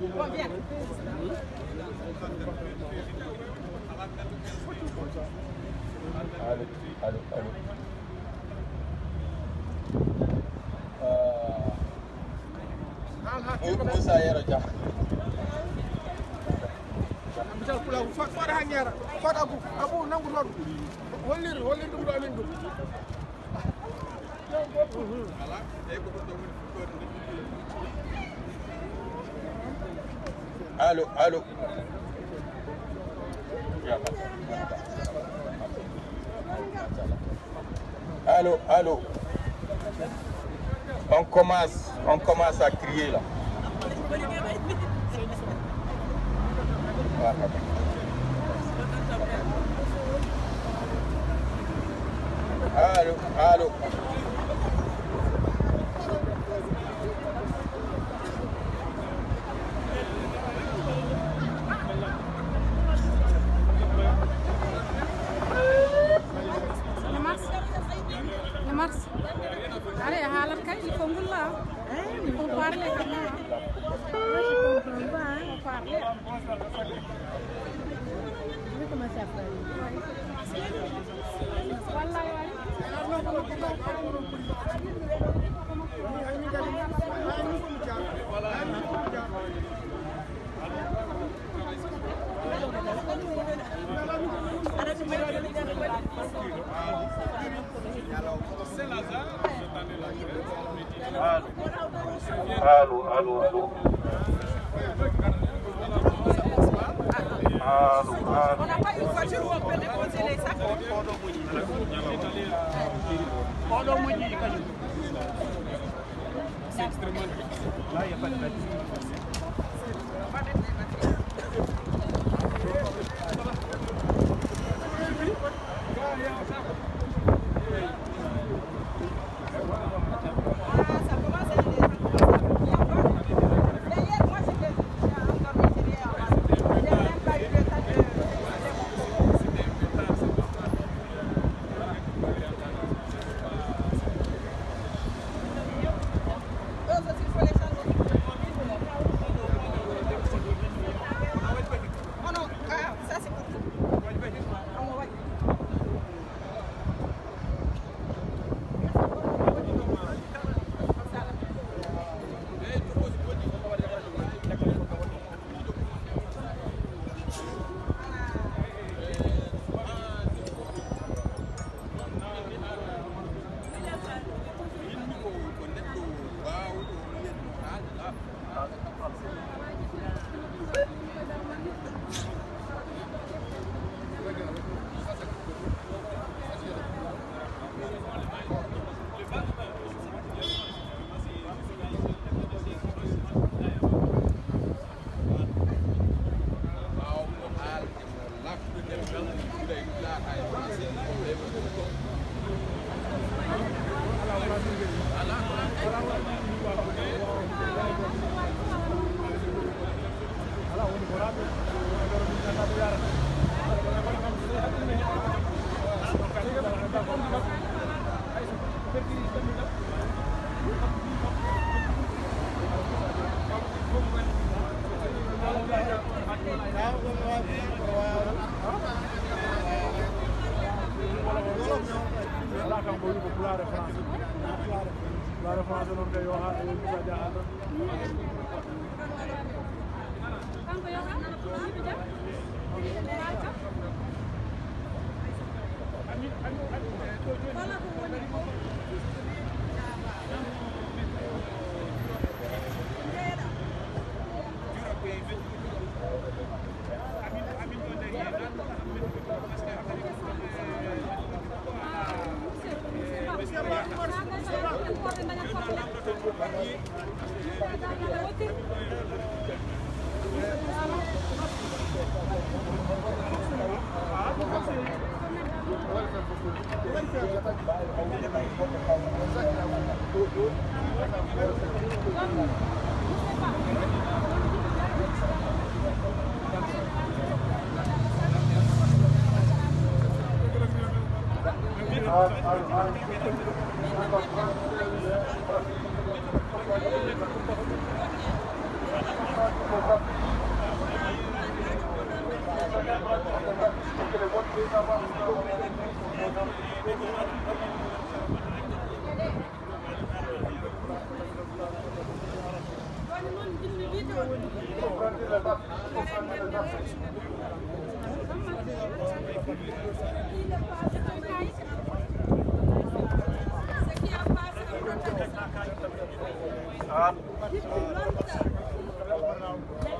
Allô, allô, allô. Moussa Yero Dia. misal pulau fat hanyar fat abu nangu non holir dum do amin dum Allô, allô. Allô, allô. On commence à crier là. Allô, allô. Allez, halarkai, il faut nous là. Il faut parler. Allô, allô, allô. On n'a pas une voiture où on peut déposer les sacs. C'est extrêmement difficile. Là, il n'y a pas de batterie.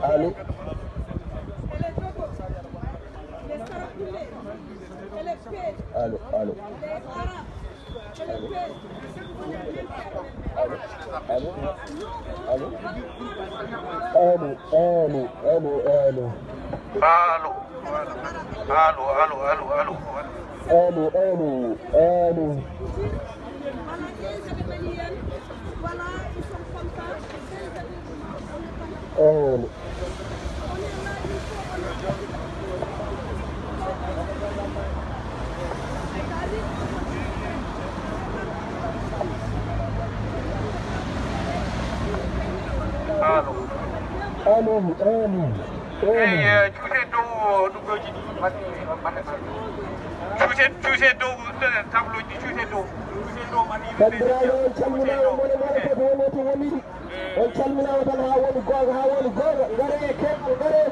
Allô? Allô, allô. Allô? Allô? Allô, allô, allô, allô. Allô, allô, allô, allô, allô. Allô, allô, allô. Allô. Allô. Allô, allô. Choose do tableau ji choose do bandiraɓe on calminama mone mone koko wonoti woniri on calminama tan ha woni gonga ha woni gonga gaare e keewal gaare e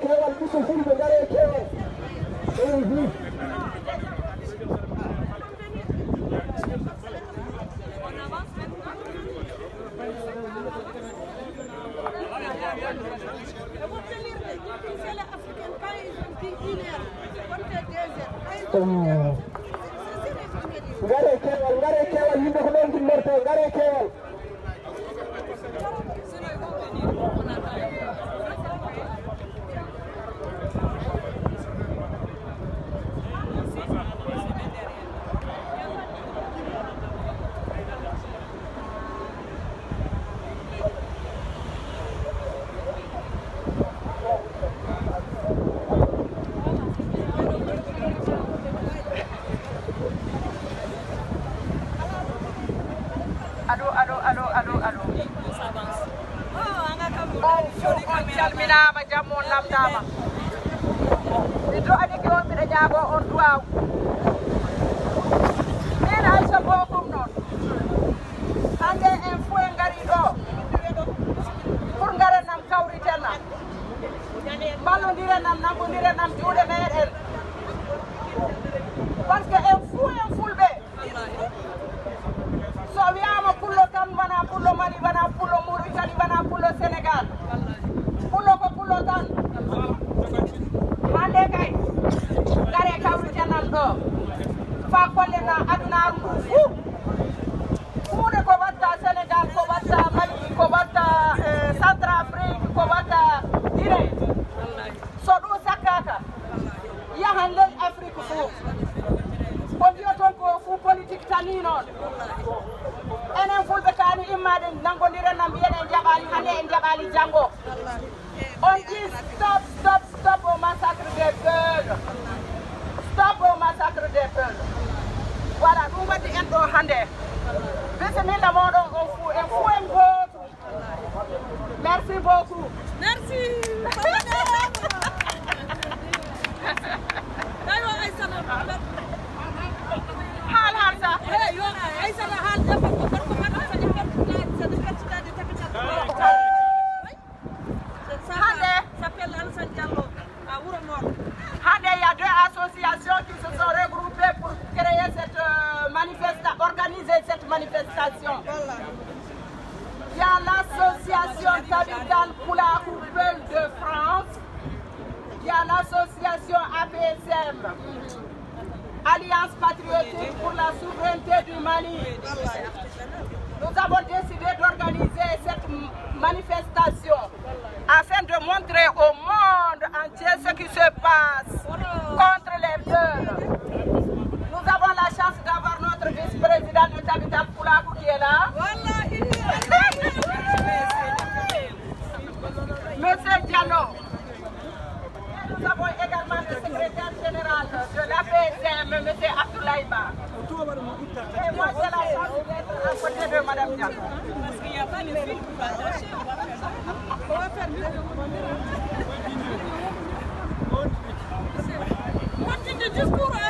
keewal ɓiɗɗo fulɓe gaare e keewal ngare keewal yimɓe ko ɗon gummorto ngare keewal calminama jammo namdama miɗo adi ko mbiɗa ñaago on duwaw min Aïcha Bokum noon hande en fou en gari ɗo pour garanam kawritenam ballodirenam nambodirenam juuɗe meɗen par ce que en fulɓe so wiyama pullo tan wona pullo Mali wona pullo Mauritanie wona pullo Sénégal pullo ko pullo tan hande kay gare kawritenan ɗo fa kollena adunaru ndu fuu fuude ko watta Sénégal ko watta Mali ko watta Centrafrique ko watta Guinée so ɗum sakkaka yahan ley Afrique fuu ko mbiyoton ko fuu politique tani noon enen fulɓe kani immade nangodira mbiyen en jaɓali hande en jaɓali janggo on dit stop au massacre des peuples stop au massacre des peuples voilà ɗum waddi en ɗo hande bisimilla moɗon on fuu en gootu merci beaucoup Merci. hal sa hande il y a deux associations qui se sont regroupées pour créer cette organiser cette manifestation. Il y a l'association Tabital Poulakou Peul de France, il y a l'association APSM, Alliance Patriotique pour la Souveraineté du Mali. Nous avons décidé d'organiser cette manifestation afin de montrer au monde entier ce qui se passe contre les peuples. Nous avons la chance d'avoir notre vice-président de Tabital Poulakou qui est là. Monsieur Diallo. Et nous avons également le secrétaire général de l'APSM, monsieur Abdoulaye Ba. Et moi, j'ai la chance d'être à côté de Madame Diallo. Parce qu'il n'y a pas de fil pour attacher, on va faire ça. Continue le discours, il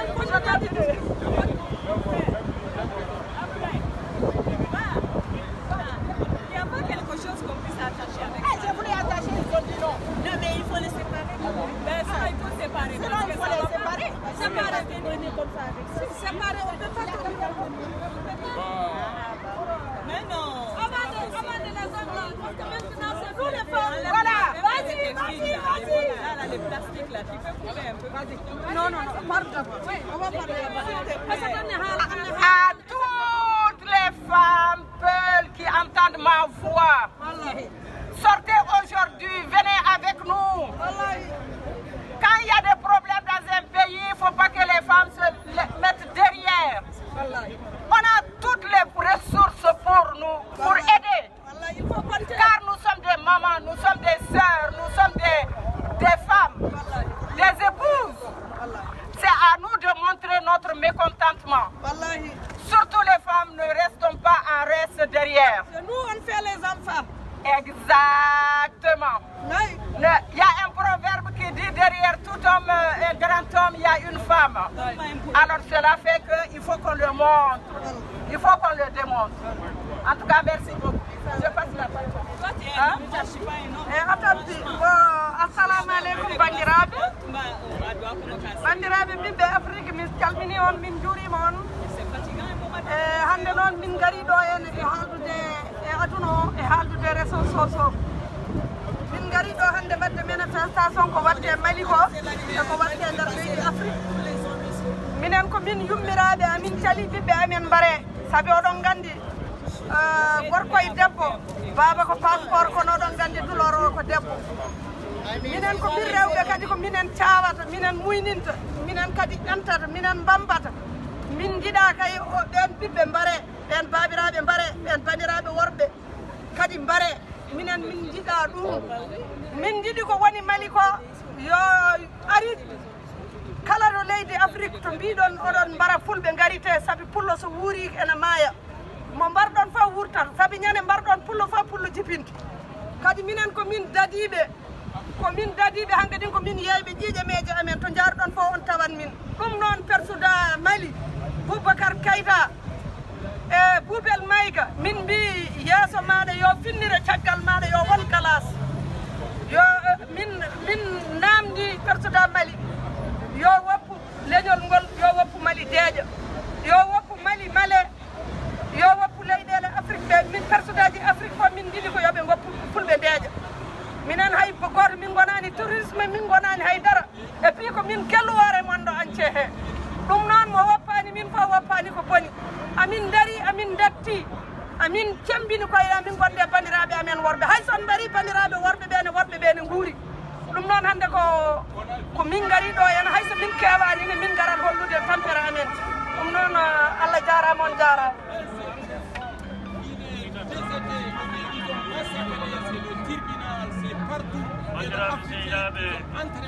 n'y a pas quelque chose qu'on puisse attacher avec ça. Je voulais attacher, ils ont dit non. Non, mais il faut les séparer. Ben ça, il faut séparer. Sinon, il faut les séparer. Séparer, venir comme ça avec ça. Séparer, on ne peut pas tenir. Mais non. Amandez la zone là. Parce que maintenant, c'est nous les femmes. Voilà. Vas-y. Là, les plastiques là, tu peux couper un peu. Vas-y. Non, pardon. Oui, on va parler. À toutes les femmes peules qui entendent ma voix, sortez aujourd'hui, venez avec nous. Quand il y a des problèmes dans un pays, il ne faut pas que les femmes se mettent derrière. On a toutes les ressources pour nous, pour aider. Car nous sommes des mamans, nous sommes des sœurs, nous sommes des femmes, des épouses. C'est à nous de montrer notre mécontentement. Surtout les femmes, ne restons pas en reste derrière. C'est nous, on fait les enfants. Exactement. Il y a un proverbe qui dit derrière tout homme, un grand homme, il y a une femme. Alors cela fait qu'il faut qu'on le montre. Il faut qu'on le démontre. En tout cas, merci beaucoup. Je passe la parole. Assalamu alaikum bandiraɓe. Bandiraɓe ɓiɓɓe Afrique min calmini on min juurima on. Hande noon min gari ɗo hen e haaldude e aduna o e haaldude réseau sociaux. Min gari ɗo hande wadde manifestation ko watte e Mali ko e ko watte e nder leydi Afrique. Minen ko min yummiraɓe amin cali ɓiɓɓe amen mbare saabi oɗon gandi gorko e debbo baba ko passeport kono oɗon gandi duloro ko debbo. Minen ko bir rewɓe kadi ko minen cawata minen muyninta minen kadi ƴantata minen bambata min jiɗa kay ɓen ɓiɓɓe mbare ɓen babiraɓe mbare ɓen bandiraɓe worɓe kadi mbare minen min jiɗa ɗum min jiɗi ko woni Mali ko yo ari kala ɗo leydi Afrique to mbiɗon oɗon mbara fulɓe garite saabi pullo so wuuri ene maaya mo mbarɗon fa wurtata saabi ñande mbarɗon pullo fa pullo jipinta kadi minen ko min dadiɓe hanga ɗin ko min yeyɓe ƴiƴameje amen to jarɗon fof on tawan min ɗum noon persuda Mali Boubacar Keïta e Boubel Maïga min mbi yeeso maɗa yo finnire caggal maɗa yo won classe yo min namdi persuda Mali yo woppu leñol ngol yo woppu Mali deeƴa yo woppu Mali male yo woppu leyɗele Afrique ɓe min persudaji Afrique fof min jiɗi ko yoɓe goppu fulɓe deeƴa minen hay goto min gonani tourisme min gonani haydara et puis ko min kelluwore mondo ance he ɗum noon mo woppani min fof woppani ko boni amin dari amin datti amin cembini koye amin gonde bandiraɓe amen worɓe hay son mbari bandiraɓe worɓe ɓe ne guuri ɗum noon hande ko min gari ɗo hen hayso min kewani ne min garat hollude tampere amen ɗum noon Allah jarama on jarama. bandiraɓe sehilaɓe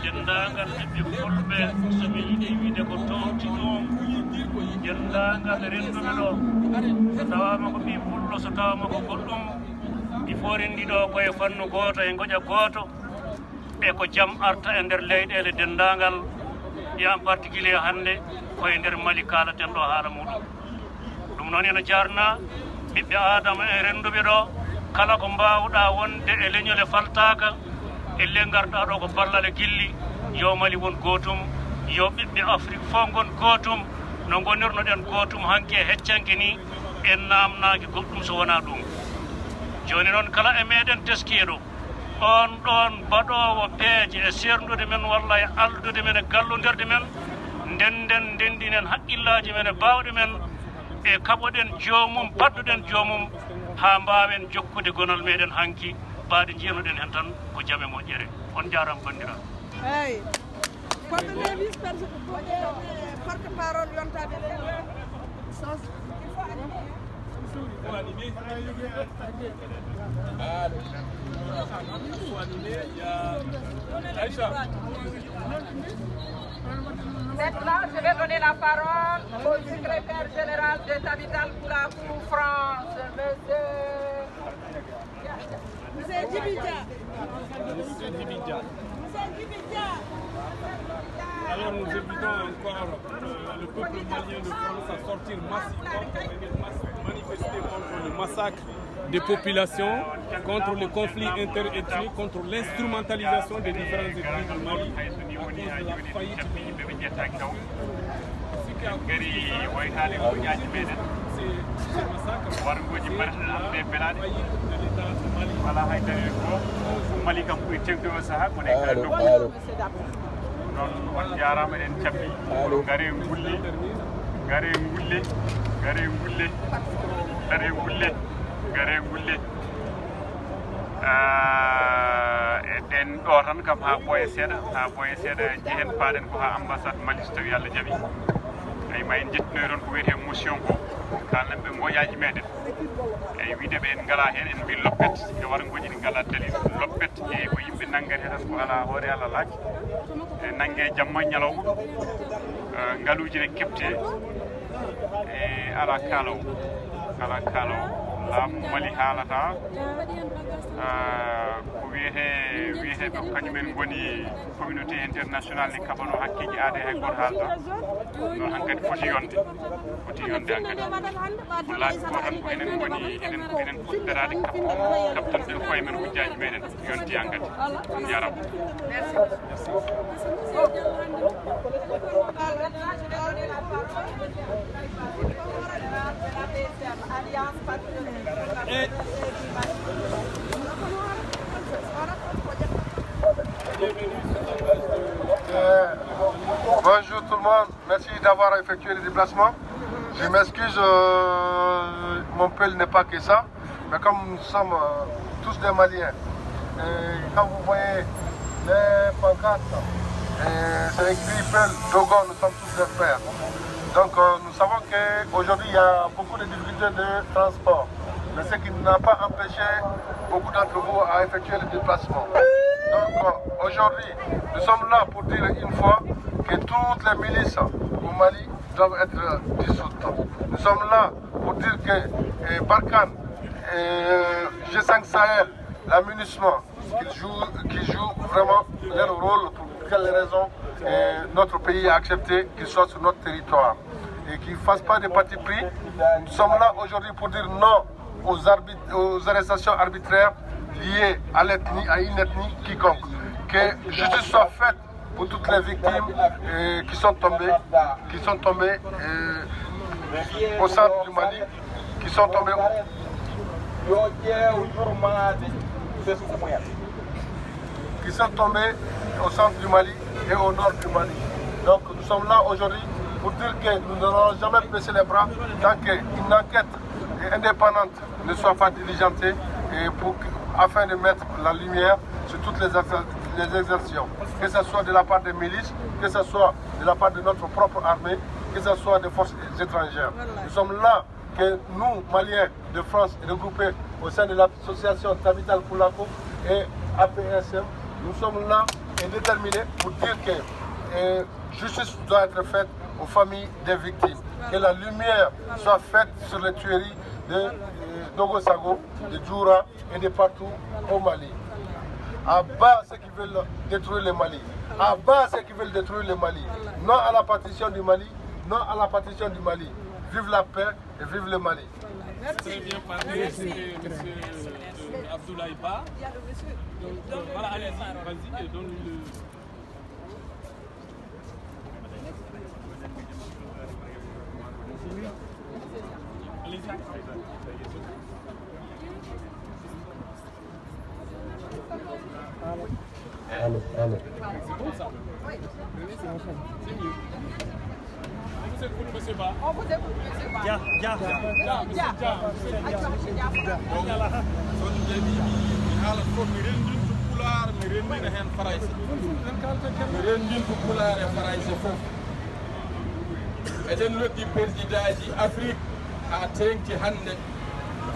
dendagal ɓiɓɓe fulɓe somin yiiɗi wiide ko towti ɗum dendagal renduɓe ɗo so tawama ko ɓi pullo so tawama ko goɗɗum ɗi forendi ɗo koye fannu goto e goƴa goto e ko jaam arta e nder leyɗele dendagal e en particulier hande koye nder Mali kalaten ɗo haala muɗum ɗum noon ene jarna ɓiɓɓe adama e renduɓe ɗo kala ko mbawɗa wonde e leñol faltaka elle garɗa ɗo ko ballal gilli yo Mali won gotum yo ɓiɓɓe Afrique fof gon gotum no gonirnoɗen gotum hanke heccanke ni en namnaki goɗɗum so wona ɗum joni noon kala e meɗen teskiɗo on ɗon baɗowo peeje e serdude men walla e aldude men e gallodirde men ndendinen haqqillaji men e bawɗe men e kaɓoɗen jomum padduɗen jomum ha mbawen jokkude gonal meɗen hanki baɗe jiinoɗen hen tan ko jaame moƴƴere on jaram bandira eyyi koɗone vice porte parole yontade Maintenant, je vais donner la parole au secrétaire général de Tabital Koulakou France, monsieur Djibija. Alors nous invitons encore le peuple malien de France à sortir massivement pour venir manifester contre le massacre des populations, contre le conflit interethnique, contre l'instrumentalisation des différentes ethnies du Mali à cause de la faillite gare gulle eɗen ɗo tan kam ha ɓooya seeɗa jehen paaɗen ko ha ambassade Mali so tawi Allah jaaɓi eyi ma en jettinoy toon ko wiyete motion ko kalnan ɓe ngoƴaji meɗen eyi wiide ɓe en ngala hen en mbi loppet e wara goƴi ɗi ngala dalil loppet e ko yimɓe nanggate tan ko ala hoore Allah laaji e nangge jamma ñalawma ngaluji ne kepte e ala kaalowo laamu Mali haalata ko wiyete ɗo kañumen goni communauté international ne kaɓano hakkeji aada hay goto haalta ɗon hankkadi foti yonde hankkadi ko laaɓi ko tan ko enen goni enen puɗɗerade kabtanɗen koye men hujjaji meɗen yonti hankkadi on jarama Bonjour tout le monde, merci d'avoir effectué le déplacement. Je m'excuse, mon peuple n'est pas que ça, mais comme nous sommes tous des Maliens, et quand vous voyez les pancartes, c'est écrit Peul, Dogon, nous sommes tous des frères. Donc nous savons qu'aujourd'hui il y a beaucoup de difficultés de transport, mais ce qui n'a pas empêché beaucoup d'entre vous à effectuer le déplacement. Donc aujourd'hui, nous sommes là pour dire une fois que toutes les milices au Mali doivent être dissoutes. Nous sommes là pour dire que Barkhane, G5 Sahel, l'amunissement, qu'ils jouent vraiment leur rôle pour quelles raisons notre pays a accepté qu'ils soient sur notre territoire et qu'ils ne fassent pas de parti pris. Nous sommes là aujourd'hui pour dire non aux arrestations arbitraires liées à l'ethnie, à une ethnie quiconque. Que justice soit faite pour toutes les victimes qui sont tombées au centre du Mali, qui sont tombées au centre du Mali et au nord du Mali. Donc nous sommes là aujourd'hui pour dire que nous n'allons jamais baisser les bras tant qu'une enquête indépendante ne soit pas diligentée et afin de mettre la lumière sur toutes les exactions, que ce soit de la part des milices, que ce soit de la part de notre propre armée, que ce soit des forces étrangères. Nous sommes là que nous, Maliens de France, regroupés au sein de l'association Tabital Poulako et APSM, nous sommes là et déterminés pour dire que justice doit être faite aux familles des victimes, que la lumière soit faite sur les tueries de Dogo Sago, de Djoura et de partout au Mali. À bas ceux qui veulent détruire le Mali. À bas ceux qui veulent détruire le Mali. Non à la partition du Mali. Non à la partition du Mali. Vive la paix et vive le Mali. Très bien parlé, monsieur Abdoulaye Ba. Donc voilà, allez-y, vas-y et donne-le. Allez. C'est bon ça? Oui. C'est mieux. Vous écoutez, monsieur Ba? On vous écoute, monsieur Ba. Dia. eɗen noddi président ji Afrique ha tengti hande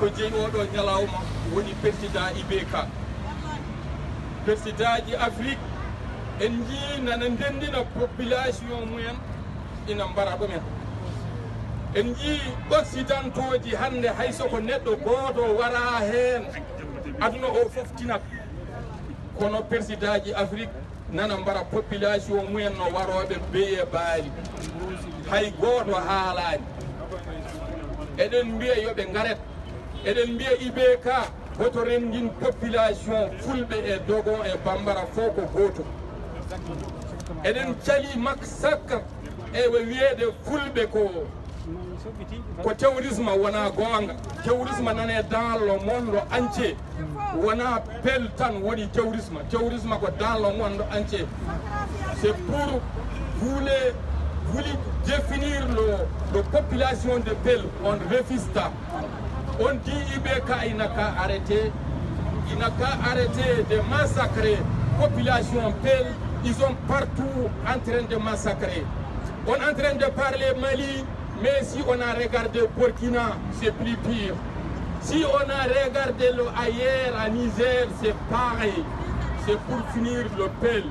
ko jeeyi oɗo ñalawma woni président IBK. président ji Afrique en jii nana ndendina population mumen ina mbara ɗumen. en jii occidentoji hande hay soko neɗɗo goto wara hen aduna o fof tinat kono présidaji Afrique nana mbara population mumen no waroɓe beye baali hay goto haalani eɗen mbiya yoɓe garet eɗen mbiya IBK woto rendin population fulɓe e dogon e bambara fof ko goto eɗen cali maksaka ewe wiyede fulɓe ko terrorisme wona gonga terrorisme nane dans le monde entier wona pel tan woni terrorisme ko dans le monde entier c'est pour voulu définir la population de Pel. On refuse ça. On dit IBK il n'a qu'à arrêter de massacrer la population Pel. Ils sont partout en train de massacrer. On est en train de parler Mali, mais si on a regardé Burkina, c'est plus pire. Si on a regardé ailleurs, à Niger, c'est pareil. C'est pour finir le Pel.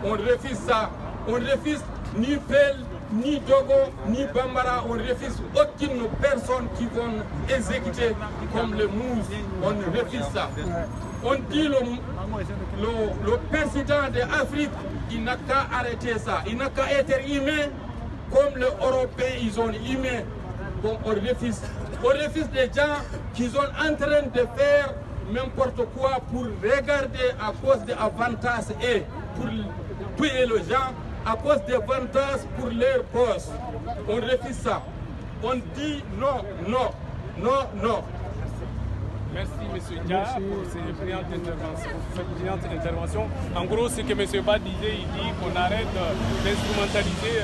On refuse ça. On refuse ni Pel, ni Dogo, ni Bambara. On refuse aucune personne qui vont exécuter comme le Mousse. On refuse ça. On dit le président de l'Afrique, il n'a qu'à arrêter ça. Il n'a qu'à être humain comme les Européens, ils sont humains. Bon, on refuse. On refuse des gens qui sont en train de faire n'importe quoi pour regarder à cause des avantages et pour tuer les gens à cause des avantages pour leur poste. On refuse ça. On dit non, non, non, non. Merci M. Dia pour cette brillante intervention. En gros, ce que M. Ba disait, il dit qu'on arrête d'instrumentaliser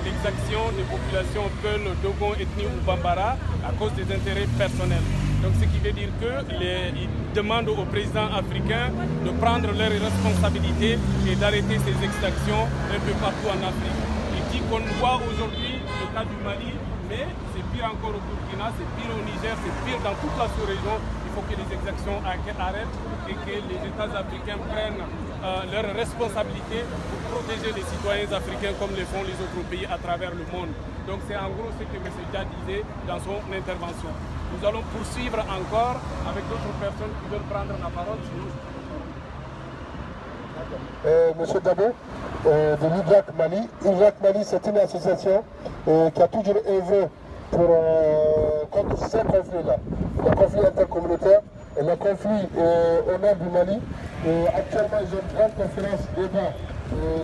l'exaction des populations Peul, Dogon, Ethnie ou Bambara à cause des intérêts personnels. Donc ce qui veut dire qu'il demande au président africain de prendre leurs responsabilités et d'arrêter ces exactions un peu partout en Afrique. Il dit qu'on voit aujourd'hui le cas du Mali, mais c'est pire encore au Burkina, c'est pire au Niger, c'est pire dans toute la sous-région. Il faut que les exactions arrêtent et que les États africains prennent leurs responsabilités pour protéger les citoyens africains comme le font les autres pays à travers le monde. Donc c'est en gros ce que M. Dia disait dans son intervention. Nous allons poursuivre encore avec d'autres personnes qui veulent prendre la parole. Monsieur Dabo, de l'UDRAC Mali. UDRAC Mali, c'est une association qui a toujours œuvré contre ces conflits-là. Le conflit intercommunautaire et le conflit au nord du Mali. Actuellement, ils ont une grande conférence débat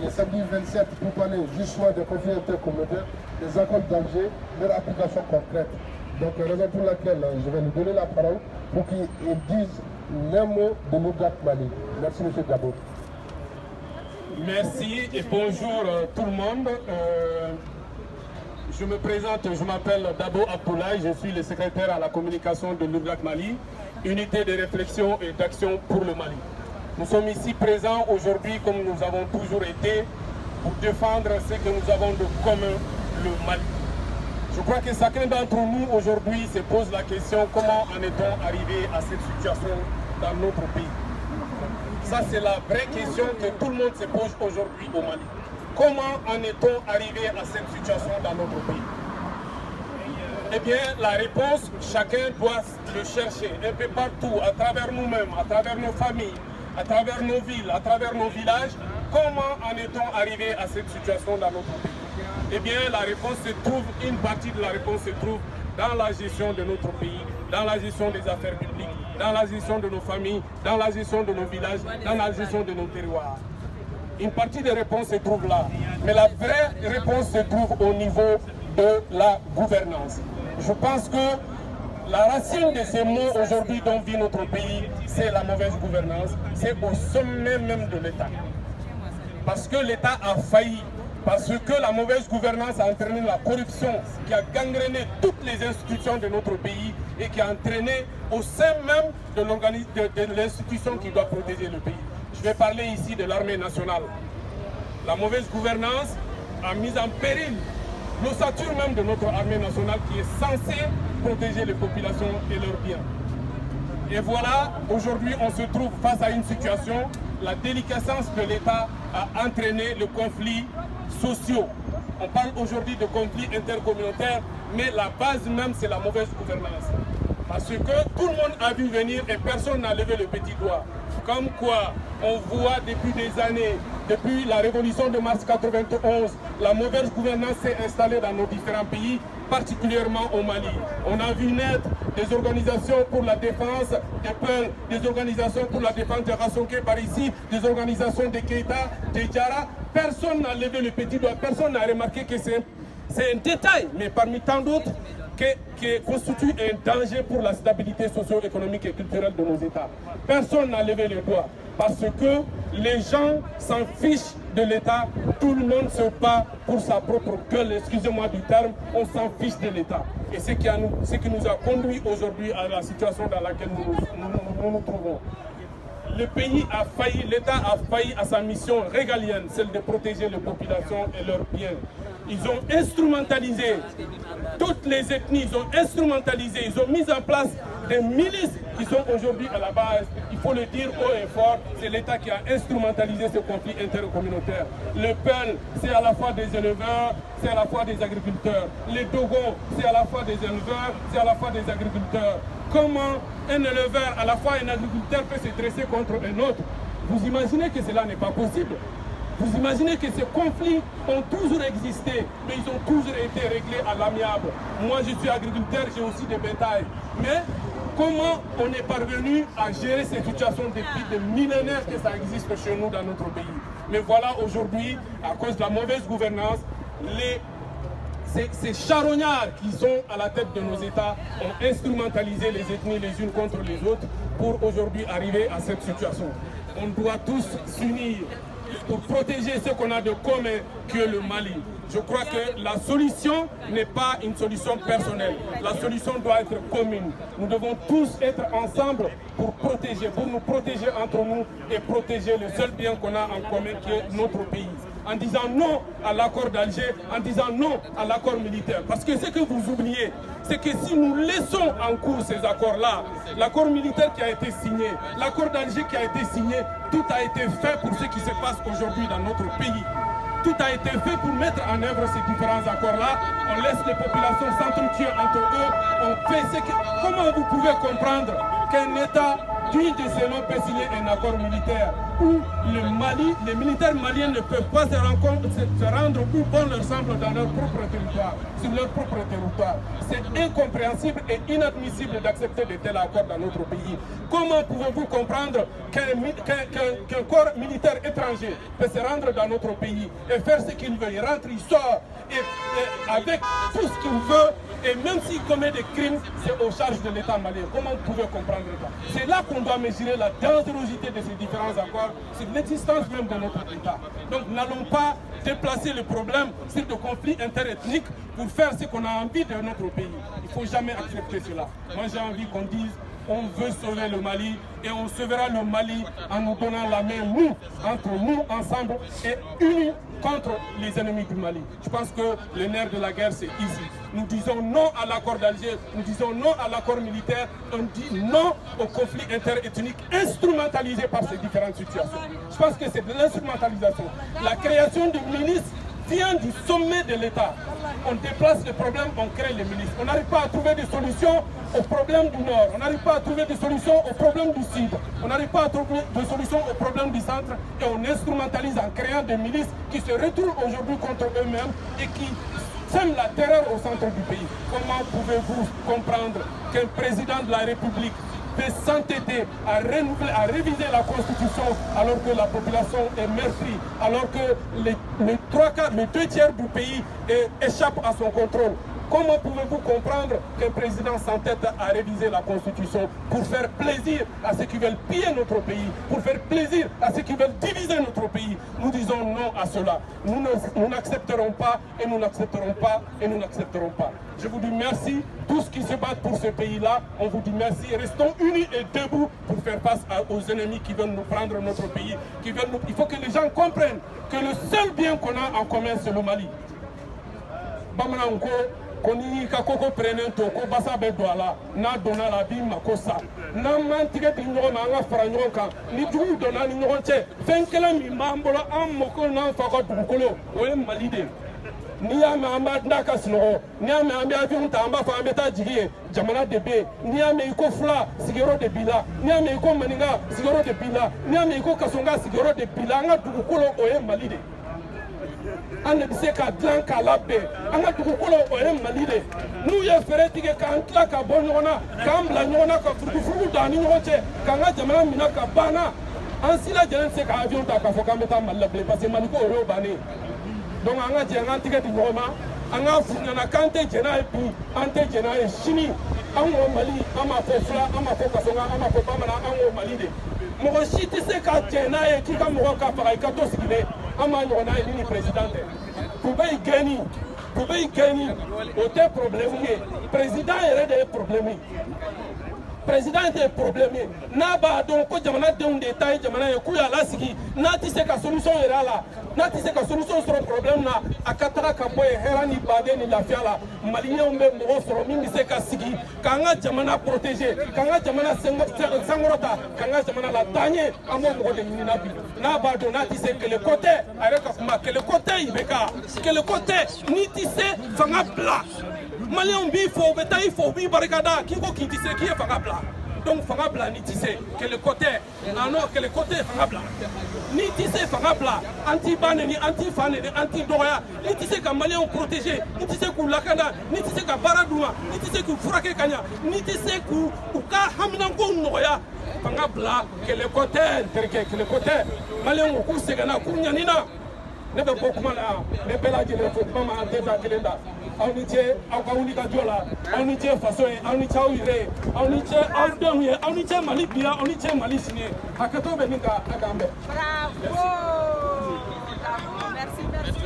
le samedi 27 pour parler justement des conflits intercommunautaires, des accords d'Alger, leur application concrète. Donc, raison pour laquelle je vais lui donner la parole pour qu'il dise les mots de l'UDRAC Mali. Merci, M. Dabo. Merci et bonjour tout le monde. Je me présente, je m'appelle Dabo Abdoulaye, je suis le secrétaire à la communication de l'UDRAC Mali, unité de réflexion et d'action pour le Mali. Nous sommes ici présents aujourd'hui comme nous avons toujours été pour défendre ce que nous avons de commun, le Mali. Je crois que chacun d'entre nous aujourd'hui se pose la question comment en est-on arrivé à cette situation dans notre pays. Ça c'est la vraie question que tout le monde se pose aujourd'hui au Mali. Comment en est-on arrivé à cette situation dans notre pays? Eh bien, la réponse, chacun doit le chercher un peu partout, à travers nous-mêmes, à travers nos familles, à travers nos villes, à travers nos villages. Comment en est-on arrivé à cette situation dans notre pays? Eh bien, la réponse se trouve, une partie de la réponse se trouve dans la gestion de notre pays, dans la gestion des affaires publiques, dans la gestion de nos familles, dans la gestion de nos villages, dans la gestion de nos terroirs. Une partie des réponses se trouve là. Mais la vraie réponse se trouve au niveau de la gouvernance. Je pense que la racine de ces mots aujourd'hui dont vit notre pays, c'est la mauvaise gouvernance. C'est au sommet même de l'État. Parce que l'État a failli. Parce que la mauvaise gouvernance a entraîné la corruption qui a gangréné toutes les institutions de notre pays et qui a entraîné au sein même de l'institution qui doit protéger le pays. Je vais parler ici de l'armée nationale. La mauvaise gouvernance a mis en péril l'ossature même de notre armée nationale qui est censée protéger les populations et leurs biens. Et voilà, aujourd'hui on se trouve face à une situation, la déliquescence de l'État a entraîné le conflit sociaux. On parle aujourd'hui de conflits intercommunautaires, mais la base même c'est la mauvaise gouvernance. Parce que tout le monde a vu venir et personne n'a levé le petit doigt. Comme quoi, on voit depuis des années, depuis la révolution de mars 91, la mauvaise gouvernance s'est installée dans nos différents pays, particulièrement au Mali. On a vu naître des organisations pour la défense des peuples, des organisations pour la défense de Rassonké par ici, des organisations de Keïta, de Diara. Personne n'a levé le petit doigt, personne n'a remarqué que c'est un détail, mais parmi tant d'autres, qui constitue un danger pour la stabilité socio-économique et culturelle de nos États. Personne n'a levé le doigt parce que les gens s'en fichent de l'État. Tout le monde se bat pour sa propre gueule, excusez-moi du terme, on s'en fiche de l'État. Et c'est ce qui nous a conduit aujourd'hui à la situation dans laquelle nous nous trouvons. Le pays a failli, l'État a failli à sa mission régalienne, celle de protéger les populations et leurs biens. Ils ont instrumentalisé toutes les ethnies, ils ont instrumentalisé, ils ont mis en place des milices qui sont aujourd'hui à la base. Il faut le dire haut et fort, c'est l'État qui a instrumentalisé ce conflit intercommunautaire. Le Peul, c'est à la fois des éleveurs, c'est à la fois des agriculteurs. Les Dogons, c'est à la fois des éleveurs, c'est à la fois des agriculteurs. Comment un éleveur, à la fois un agriculteur, peut se dresser contre un autre? Vous imaginez que cela n'est pas possible? Vous imaginez que ces conflits ont toujours existé, mais ils ont toujours été réglés à l'amiable. Moi, je suis agriculteur, j'ai aussi des bétails. Mais comment on est parvenu à gérer cette situation depuis des millénaires que ça existe chez nous dans notre pays? Mais voilà, aujourd'hui, à cause de la mauvaise gouvernance, ces charognards qui sont à la tête de nos États ont instrumentalisé les ethnies les unes contre les autres pour aujourd'hui arriver à cette situation. On doit tous s'unir pour protéger ce qu'on a de commun que le Mali. Je crois que la solution n'est pas une solution personnelle. La solution doit être commune. Nous devons tous être ensemble pour nous protéger entre nous et protéger le seul bien qu'on a en commun qui est notre pays. En disant non à l'accord d'Alger, en disant non à l'accord militaire. Parce que ce que vous oubliez, c'est que si nous laissons en cours ces accords-là, l'accord militaire qui a été signé, l'accord d'Alger qui a été signé, tout a été fait pour ce qui se passe aujourd'hui dans notre pays. Tout a été fait pour mettre en œuvre ces différents accords-là. On laisse les populations s'entretuer entre eux. On fait ce que... Comment vous pouvez comprendre qu'un État digne de ce nom peut signer un accord militaire où le Mali, les militaires maliens ne peuvent pas se rendre où bon leur semble dans leur propre territoire, sur leur propre territoire. C'est incompréhensible et inadmissible d'accepter de tels accords dans notre pays. Comment pouvez-vous comprendre qu'un corps militaire étranger peut se rendre dans notre pays et faire ce qu'il veut? Il rentre, il sort et avec tout ce qu'il veut, et même s'il commet des crimes, c'est aux charges de l'État malien. Comment vous pouvez comprendre ça? C'est là qu'on doit mesurer la dangerosité de ces différents accords sur l'existence même de notre État. Donc n'allons pas déplacer le problème sur des conflits interethniques pour faire ce qu'on a envie de notre pays. Il ne faut jamais accepter cela. Moi j'ai envie qu'on dise on veut sauver le Mali et on sauvera le Mali en nous donnant la main, nous, entre nous, ensemble et unis contre les ennemis du Mali. Je pense que le nerf de la guerre, c'est ici. Nous disons non à l'accord d'Alger, nous disons non à l'accord militaire, on dit non au conflit interethnique instrumentalisé par ces différentes situations. Je pense que c'est de l'instrumentalisation. La création de milices vient du sommet de l'État. On déplace les problèmes, on crée les milices. On n'arrive pas à trouver des solutions aux problèmes du Nord. On n'arrive pas à trouver des solutions aux problèmes du Sud. On n'arrive pas à trouver des solutions aux problèmes du Centre. Et on instrumentalise en créant des milices qui se retrouvent aujourd'hui contre eux-mêmes et qui sèment la terreur au centre du pays. Comment pouvez-vous comprendre qu'un président de la République peut s'entêter à renouveler, à réviser la Constitution alors que la population est meurtrie, alors que les 2 tiers du pays échappent à son contrôle? Comment pouvez-vous comprendre qu'un président s'entête à réviser la Constitution pour faire plaisir à ceux qui veulent piller notre pays, pour faire plaisir à ceux qui veulent diviser notre pays? Nous disons non à cela. Nous n'accepterons pas et nous n'accepterons pas et nous n'accepterons pas. Je vous dis merci. Tous qui se battent pour ce pays-là, on vous dit merci. Restons unis et debout pour faire face aux ennemis qui veulent nous prendre notre pays. Il faut que les gens comprennent que le seul bien qu'on a en commun, c'est le Mali. Bamananko, koni ka koko prenen to ko basa be do ala na dona la bi makosa na man tige di nyogo ma nga fara nyogo kan ni jugu dona ni nyogo che fenkela mi mambolo am moko na fa ko dukolo o e Mali de ni y'a mɛn an b'a n'a ka sunɔgɔ n'i y'a mɛn an bɛ avion ta an b'a fɔ an bɛ taa jigi ye jamana de bɛ yen n'i y'a mɛn i ko fila sigiyɔrɔ de b'i la n'i y'a mɛn i ko maninka sigiyɔrɔ de b'i la n'i y'a mɛn i ko kasonga sigiyɔrɔ de b'i la an ka dugukolo o ye Mali de an de bɛ se ka dilan k'a labɛn an ka dugukolo o ye Mali de n'u ye fɛɛrɛ tigɛ k'an tila ka bɔ ɲɔgɔn na k'an bila ɲɔgɔn na ka furugufurugu don an ni ɲɔgɔn cɛ k'an ka jamana minɛ ka banna an si lajɛlen tɛ se ka avion ta k'a fɔ k'an bɛ taa Mali la bilen parce que Mali ko o y'o bannen donc an ka jɛ an k'an tigɛ di ɲɔgɔn ma an k'a f'u ɲɛna k'an tɛ jɛn n'a ye bi an tɛ jɛn n'a ye sini an ko Mali an m'a fɔ fila an m'a fɔ kasɔnga an m'a fɔ bamanan an ko Mali de mɔgɔ si tɛ se ka jɛn n'a ye k'i ka mɔgɔ ka faga i ka to sigilen an m'a ɲɔgɔn n'a ye ni président tɛ kube i gɛnni o tɛ problème ye président yɛrɛ de ye problème ye président tɛ problème ye n'a b'a dɔn ko jamanadenw de ta ye jamana ye k'u y'a lasigi n'a tɛ se ka solution yɛrɛ a la n'a tɛ se ka solution sɔrɔ problème na a ka taga ka bɔ yen hɛrɛ ni baden ni lafiya la maliyɛnw bɛ mɔgɔ sɔrɔ min bɛ se ka sigi k'an ka jamana protéger k'an ka jamana sankɔrɔta k'an ka jamana la taa ɲɛ an b'o mɔgɔ de ɲinina bi n'a b'a dɔn n'a tɛ se kɛlɛko tɛ a yɛrɛ ka kuma kɛlɛko tɛ IBK kɛlɛko tɛ n'i tɛ se fanga bila maliyɛnw b'i fɔ u bɛ taa i fɔ u b'i barikada k'i ko k'i tɛ se k'i ye fanga bila donc fanga bila n'i tɛ se kɛlɛko tɛ non kɛlɛko tɛ fanga bila n'i tɛ se fanga bila an t'i ba neni an t'i fa neni an t'i dɔgɔya n'i tɛ se ka maliyɛnw protéger n'i tɛ se k'u lakana n'i tɛ se ka baara d'u ma n'i tɛ se k'u furakɛ ka ɲɛ n'i tɛ se k'u ka haminankow nɔgɔya fanga bila kɛlɛko tɛ n terikɛ kɛlɛko tɛ maliyɛnw k'u sɛgɛnna k'u ɲanina ne bɛ bɔ kuma la ne bɛɛ lajɛlen fo kuma ma an tɛ taa kelen da aw ni ce aw ka wuli ka jɔ la aw ni ce faso ye aw ni ce aw yɛrɛ ye aw ni ce aw denw ye aw ni ce Mali bi aw ni ce Mali sini ye hakɛto bɛ min kan a k'an bɛn. Bravo. Merci, merci.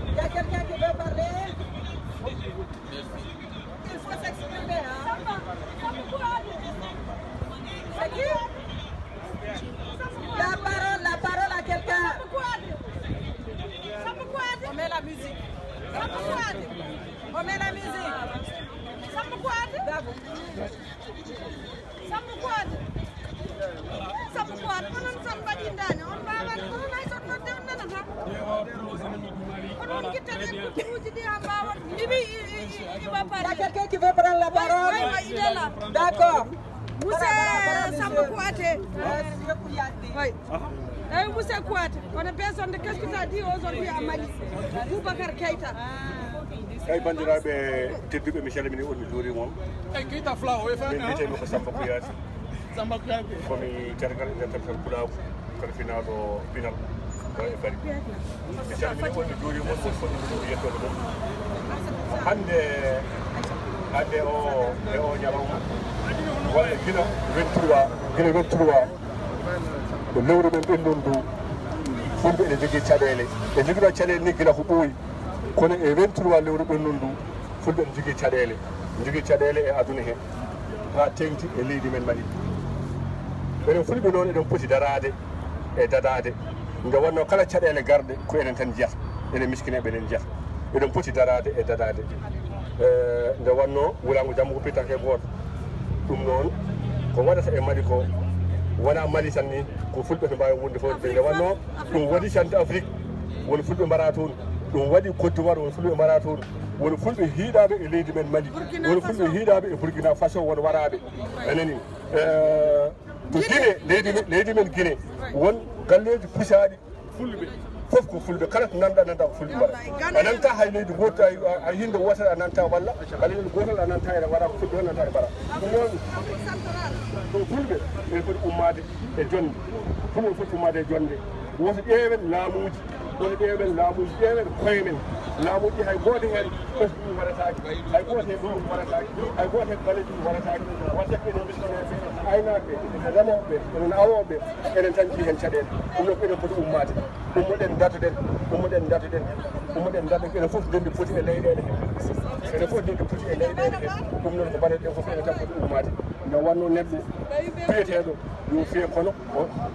Il y a quelqu'un qui veut parler? Il faut s'exprimer, hein? C'est qui? La parole à quelqu'un. On met la musique. On met la musique. Il y a quelqu'un qui veut prendre la parole? Oui, il est là. D'accord. Moussa Samba Kouaté. Oui. Moussa Kouaté, on est personne de qu'est-ce que tu as dit aujourd'hui à Mali? Boubacar Keïta. Kay bandiraɓe tedduɓe mi calmini on mi juurima on Keïta Fla o min mbiyetemi ko Samba Kouyaté komi cargal intertal Pulaku kono finaɗo pinal ɗo e Bari mi calmini on mi juurima on woni foɗɗi yettode ɗum hande o ñalawma walla gila 23 ɗo lewru men ɓenndon du fulɓe ene jogii caɗeele ɓe jogiɗo caɗeele ni gila ko ɓooyi kono e 23 lewru ɓenndon du fulɓe ene jogii caɗeele e aduna he haa teŋti e leydi men Mali enen fulɓe noon eɗen poti daraade e dadaade nde wonno kala caɗeele garɗe ko enen tan jiyata enen miskineɓe enen jiyata eɗen poti daraade e dadaade nde wonno wulango jamma ko pittake gooto ɗum noon ko waɗata e Mali ko wona Mali tan ni ko fulɓe to mbawi wonde fof nde wonno ɗum waɗi Centre Afrique woni fulɓe mbara toon ɗum waɗi Côte d'Ivoire woni fulɓe mbara toon woni fulɓe hiiɗaɓe e leydi men Mali woni fulɓe hiiɗaɓe e Burkina Faso won waraɓe anani to Guinée leydi men Guinée won galleji pusaɗi fulɓe fof ko fulɓe kala to nanɗa ko fulɓe mbaɗa a nanta hay leydi goto a yinde wotere a nanta walla galleji gotol a nanta ene waɗa ko fulɓe o nanta e mbaɗa ɗum noon ɗum fulɓe ɓe foti ummade e jonde fulɓe foti ummade e jonde woto ƴeewen laamuji woni ƴeewen laamuji ƴeewen koye men laamuji hay goto hen ɓesɗi ɗum waɗataki hay goto hen ɗum waɗataki hay goto hen baleji ɗum waɗataki watta enen miskoneɓe aynaɓe e remoɓe enen awoɓe enen tan jii hen caɗele ɗum ɗon enen foti ummade ummoɗen datoɗen enen fof ndendi poti e leyɗele he enen fof ndendi poti e leyɗele he ɗum noon ko mbaɗen ɗen fof enen tan foti ummade nde wanno neɗɗo biyeteɗo yo fiye kono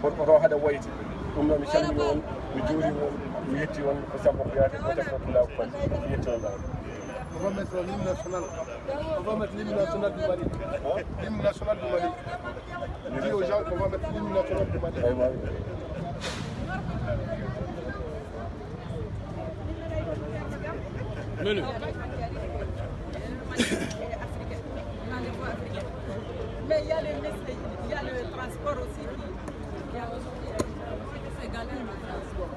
oto haɗa woyti ɗum noon mi calmini on mi juurima on mi yetti on ko Samba Kouyaté ko Dakar Pulaku Pal mi yetti on dawon. On va mettre l'hymne national. On va mettre l'hymne national du Mali. L'hymne national du Mali. Dis aux gens qu'on va mettre l'hymne national du Mali. Mets-le. Mais il y a le transport aussi. C'est galère le transport.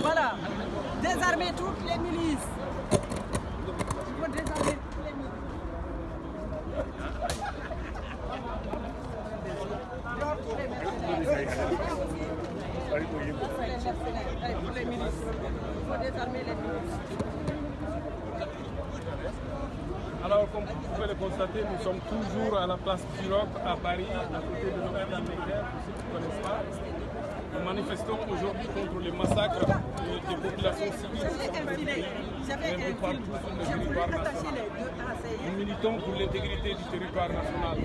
Voilà, désarmer toutes les milices. Il faut désarmer toutes les milices. Pour les milices. Il faut désarmer les milices. Alors, comme vous pouvez le constater, nous sommes toujours à la place d'Europe à Paris, à côté de l'hôpital militaire, pour ceux qui ne connaissent pas. Nous manifestons aujourd'hui contre les massacres des populations civiles qui sont détruites un peu partout sur le territoire national. Nous militons pour l'intégrité du territoire national.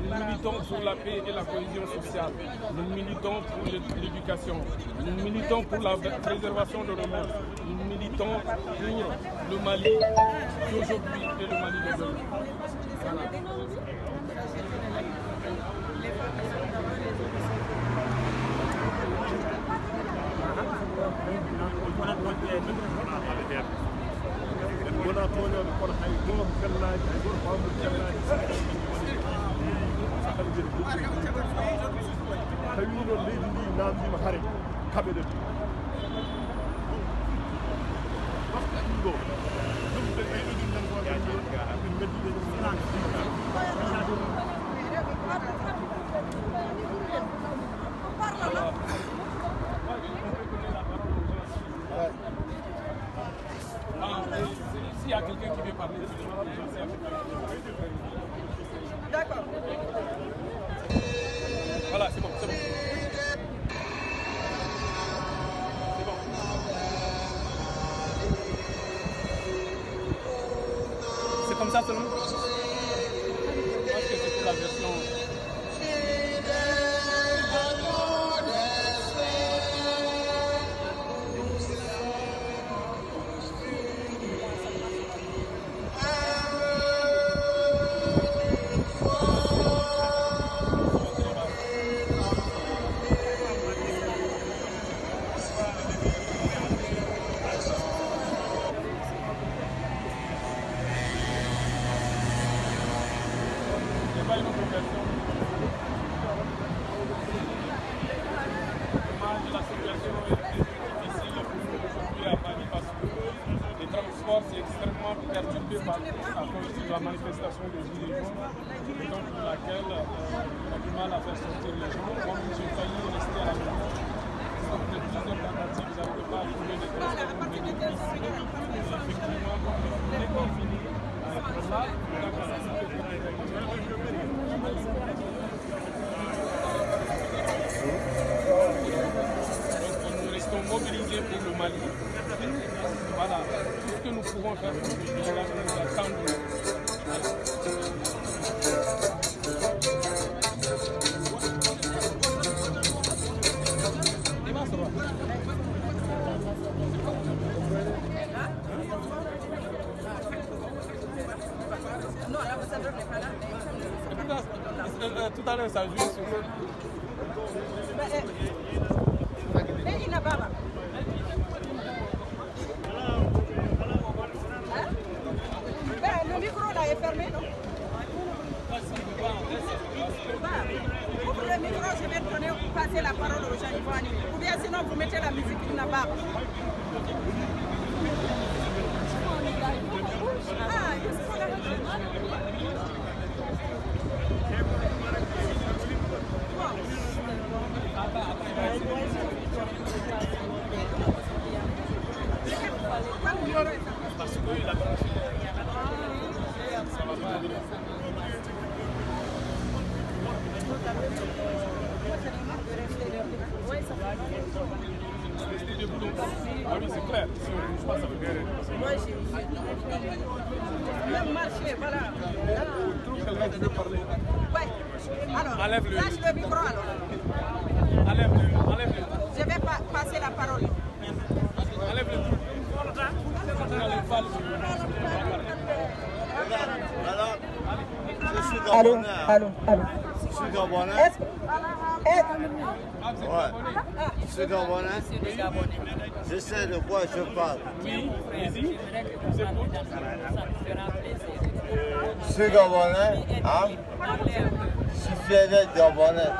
Nous militons pour la paix et la cohésion sociale. Nous militons pour l'éducation. Nous militons pour la préservation de nos mœurs. Nous militons pour le Mali d'aujourd'hui et le Mali de demain. Voilà. S'il y a quelqu'un qui veut parler, d'accord. Voilà, c'est bon, c'est bon. C'est comme ça seulement? Je pense que c'est pour la version. C'est extrêmement perturbé à cause de la manifestation des Gilets jaunes, raison pour laquelle on a du mal à faire sortir les gens. Moi, j'ai failli rester à la maison. Donc, de plusieurs tentatives, vous n'arrivez pas à trouver des transports pour venir ici. Effectivement, comme on est confiné à être là, nous restons mobilisés pour le Mali. Voilà, tout ce que nous pouvons faire pour ce pays-là, nous attendons. Non, l'ambassadeur n'est pas là. Tout à l'heure, ça joue sur le... Mais il n'a pas là. Le micro là est fermé, non? Ouvre le micro, je vais donner, passer la parole aux gens, ils vont animer. Ou bien sinon, vous mettez la musique, il n'a pas. Ah, qu'est-ce qu'on a Parce que la Ah oui, c'est clair. Si on ne bouge pas, ça veut bien être. Moi, j'ai même marché, voilà. Quelqu'un qui veut parler. Ouais. Alors, Enlève-le. lâche le micro alors. Enlève-le. Enlève-le. Je vais passer la parole. Enlève-le. Allô, allô, allô. Je suis Gabonais. Ouais. Je suis Gabonais. Je sais de quoi je parle. Oui, vas-y. Je suis Gabonais. Hein? Je suis fier d'être Gabonais.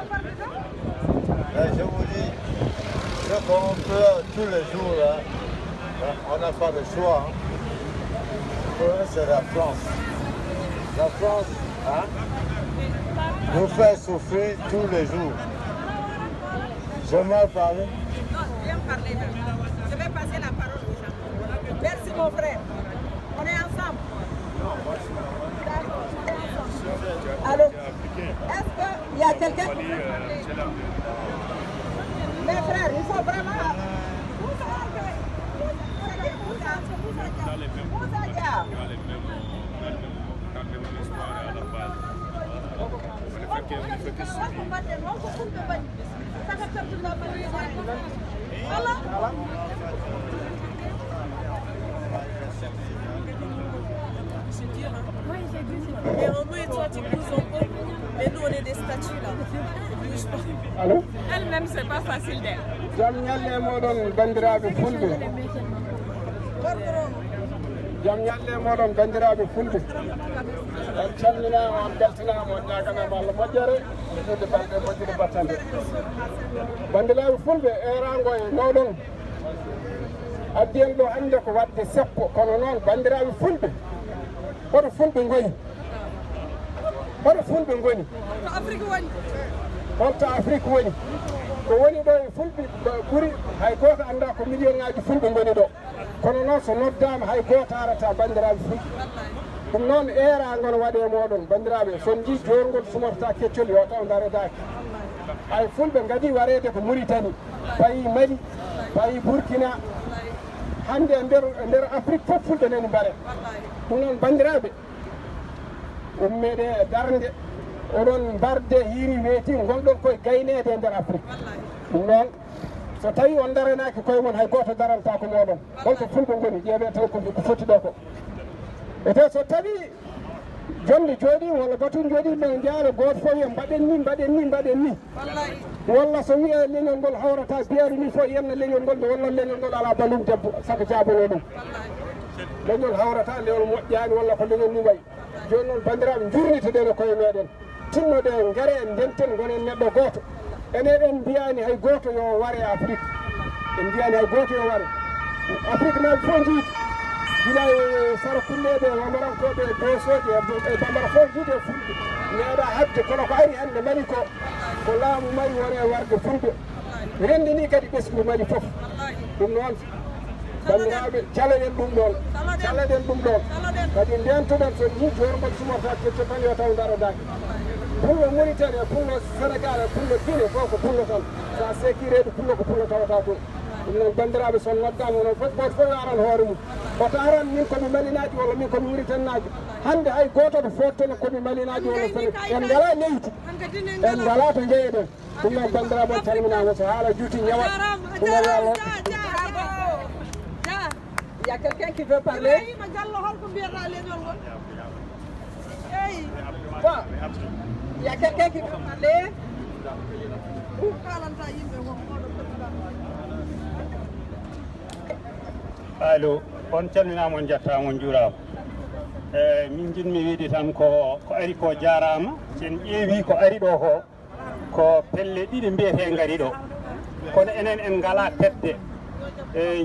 Mais je vous dis, ce qu'on pleure tous les jours, là, on n'a pas de choix. Hein. C'est la France. La France, hein, nous fait souffrir tous les jours. J'ai mal parlé. Non, bien parlé. Je vais passer la parole aux gens. Merci mon frère. On est ensemble. Allô. Est-ce qu'il y a quelqu'un? Mes frères, il faut vraiment... C'est dur, hein? Oui, c'est dur. Et Romain et toi, tu bouges un peu. Mais nous, on est des statues, là. On bouge pas. Allô? Elle-même, c'est pas facile d'elle. Jam nyalle moɗon bandiraɓe fulɓe jam nyalle moɗon bandiraɓe fulɓe on calminama on beltanama on ñaganama Allah moƴƴere ɗude balɗe moƴƴude battande bandiraɓe fulɓe erango e mawɗon addi en ɗo hannde ko wadde sappo kono noon bandiraɓe fulɓe hoto fulɓe goni hoto fulɓe goni To Afrique woni. holto Afrique woni ko woni ɗo e fulɓe ɓuuri hay goto anda ko million ngaji fulɓe goni ɗo kono noon so noddama hay goto arata bandiraɓe fulɓe ɗum noon erago no waɗe moɗon bandiraɓe son ji jorgol sumotata keccol yo taw daretake hay fulɓe gadi warede ko Mauritanie payi Mali payi Burkina hande e nder Afrique fof fulɓe nani mbare ɗum noon bandiraɓe ummede e darde oɗon mbarde hiiri weeti gonɗon koye gaynede e nder Afrique ɗum noon so tawi on daranaki koye mon hay goto daranta ko moɗon holko fulɓe goni ƴeeɓe taw ko foti ɗo ko ete so tawi jonde jooɗi walla batun jooɗi ɓe jaara goto fof wiya mbaɗen ni mbaɗen ni mbaɗen ni walla so wiya leñol ngol hawrata biyari ni fof yenna leñol ngol nde walla leñol ngol ala balum debbo saka jaabano ɗum leñol hawrata leñol moƴƴani walla ko leñol ni wayi joni noon bandiraɓe jurniteɗen e koye meɗen tinnoɗe gaare en ndenten gonen neɗɗo goto enen en mbiyani hay goto yo ware Afrique en mbiyani hay goto yo ware Afrique naɓe fof jiidi gila e Sarakullede Wamarankoɓe Dosoje e Bambara fof jiidi e fulɓe meeɗa habde kono ko ari hande Mali ko laamu mari wone warde fulɓe rendini kadi ɓesgu Mali fof ɗum noon bandiraɓe caloɗen ɗum ɗon caloɗen ɗum ɗon kadi ndentoɗen so ni jorgol sumata kecco tan yo taw darodaki pullo Mauritanie pullo Sénégal pullo Guinée fof ko pullo tan sa sekirede pullo ko pullo tawata ɗum ɗum noon bandiraɓe son noddama noon fof goto fof aran hoore mum oto aran min komi malinaji walla min komi Mauritanaji hande hay goto to fottono komi malinaji walla fene en ngala leydi en ngala to jeeyeɗen ɗum noon bandiraɓe on calminama so haala juuti ñawat ɗum noon Allah Il y a quelqu'un qui veut parler? Il y a quelqu'un qui veut parler? Allo, on calminama on jettama on juurama min jinmi wiide tan ko ari ko jarama sen ƴeewi ko ari ɗo ko pelle ɗiɗi mbiyete ngari ɗo kono enen en ngala tedde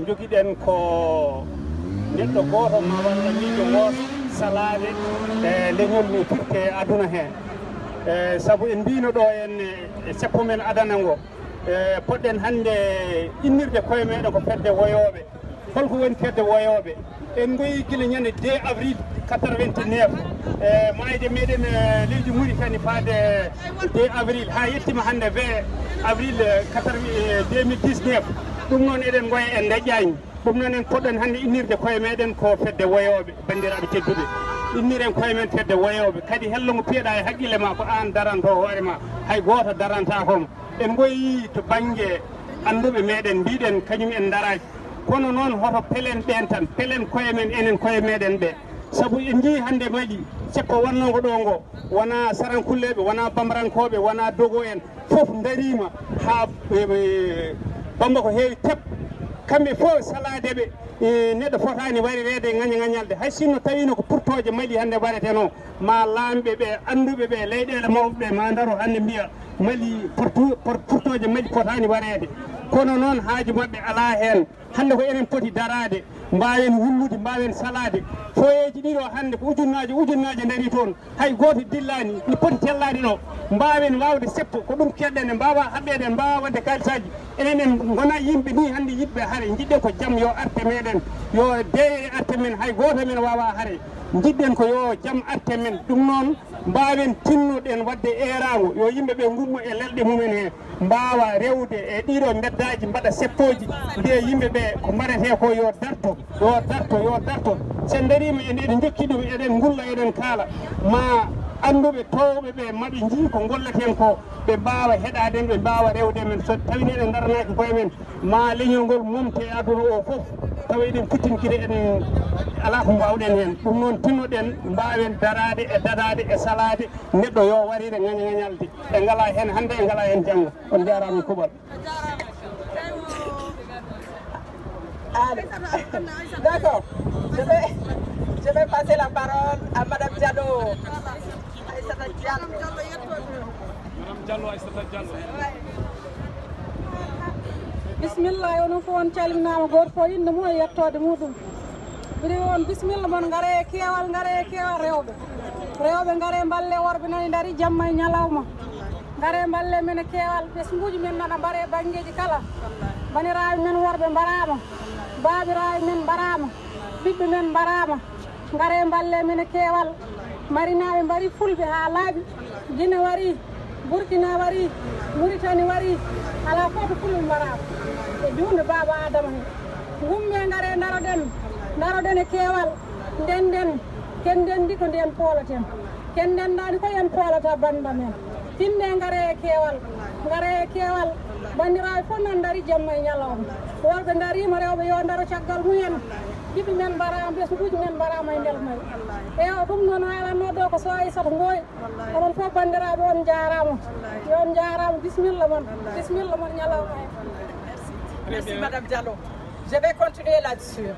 joguiɗen ko neɗɗo goto ma walla miijo goto salade leñol no firte aduna hen saabu en mbino ɗo en seppo men adana ngo poɗɗen hande innirde koye meɗen ko fedde woyoɓe holko woni fedde woyoɓe en goyi guila ñande 2 avril 89 mayde meɗen leydi Mauritanie faade 2 avril ha yettima hande 20 avril 2019 ɗum noon eɗen goya en daƴƴani ɗum noon en poɗɗon hande innirde koye meɗen ko fedde woyoɓe bandiraɓe tedduɓe inniren koye men fedde woyoɓe kadi hello mo piyeɗa e haqqille ma ko an daranto hoore ma hay goto daranta komo en goyi to banggue anduɓe meɗen mbiɗen kañum en daraki kono noon hoto pelen ɓen tan pelen koye men enen koye meɗen ɓe saabu en jii hande maɗi ceppo wannongo ɗo ngo wona sarankulleɓe wona bamrankoɓe wona dogo en foof darima ha bamba ko heewi teb kamɓe fof saladeɓe neɗɗo fotani wari reede ŋañalde hay sinno tawino ko pourtoje maɗi hande waɗeteno ma laamɓe ɓe anduɓe ɓe leyɗele mawɓe ma daro hande mbiya mali pourtoje maɗi fotani waɗede kono noon haaju mabɓe ala hen hande ko enen poti darade mbawen wullude mbawen salade foyeji ɗiɗo hande ko ujunnaje daari toon hay goto dillani ni poti tellade ɗo mbawen wawde seppo ko ɗum keɗɗen e mbawa haɓɓede en mbawa wadde kalisaji enen en gona yimɓe ni hande yiɗɓe haare jiɗɗen ko jaam yo arte meɗen yo deeye arte men hay goto men wawa haare jiɗɗen ko yo jaam arte men ɗum noon mbawen tinnoɗen wadde erago yo yimɓeɓe gummo e lelɗe mumen he mbawa rewde e ɗiɗo beddaji mbaɗa seppoji nde yimɓeɓe ko mbaɗete ko yo darto sen darima eɗen jokki ɗum eɗen gulla eɗen kaala ma anduɓe towɓe ɓe maɓe jii ko gollaten ko ɓe mbawa heɗaden ɓe mbawa rewde men so tawini eɗen daranaki koye men ma leñol ngol momte aduna o foof tawa eɗen kuttinkide en ala ko mbawɗen hen ɗum noon tinnoɗen mbawen darade e dadade e salade neɗɗo yo warire ŋañalde e ngala hen hande e ngala hen janggo on jarama kuɓal. D'accord. Je vais passer la parole à Madame Diallo. Madame Diallo, Aïssata Diallo. Bismillah, on fo on calminama goto fo inde mum e yettode muɗum. Mbiɗi on bisimilla moon ngare kewal rewɓe ngare balle worɓe nani daari jamma e ñalawma ngare balle men kewal ɓesguji men nana mbaɗe banggueji kala baniraɓe men worɓe mbarama babiraɓe men mbarama ɓiɓɓe men mbarama ngare balle men kewal marinaɓe mbari fulɓe ha laaɓi Guinée wari Burkina wari Mauritanie wari ala foto fulɓe mbarama e junde baba Adama he gumme ngare daroɗen e kewal ndenden kenden ndi ko nden poolaten kenden dani ko yen poolata banda men tinne ngare e kewal bandiraɓe fof nan daari jamma e ñalawma worɓe darima rewɓe yo daro caggal mumen ɓiɓɓe men mbarama ɓesguji men mbarama e ndel may eyo ɗum noon haalanno ɗo ko so Aissata Ngoye onon fof bandiraɓe on jarama yon jarama bisimilla moon ñalawma he. Merci Madame Diallo. Je vais continuer là-dessus.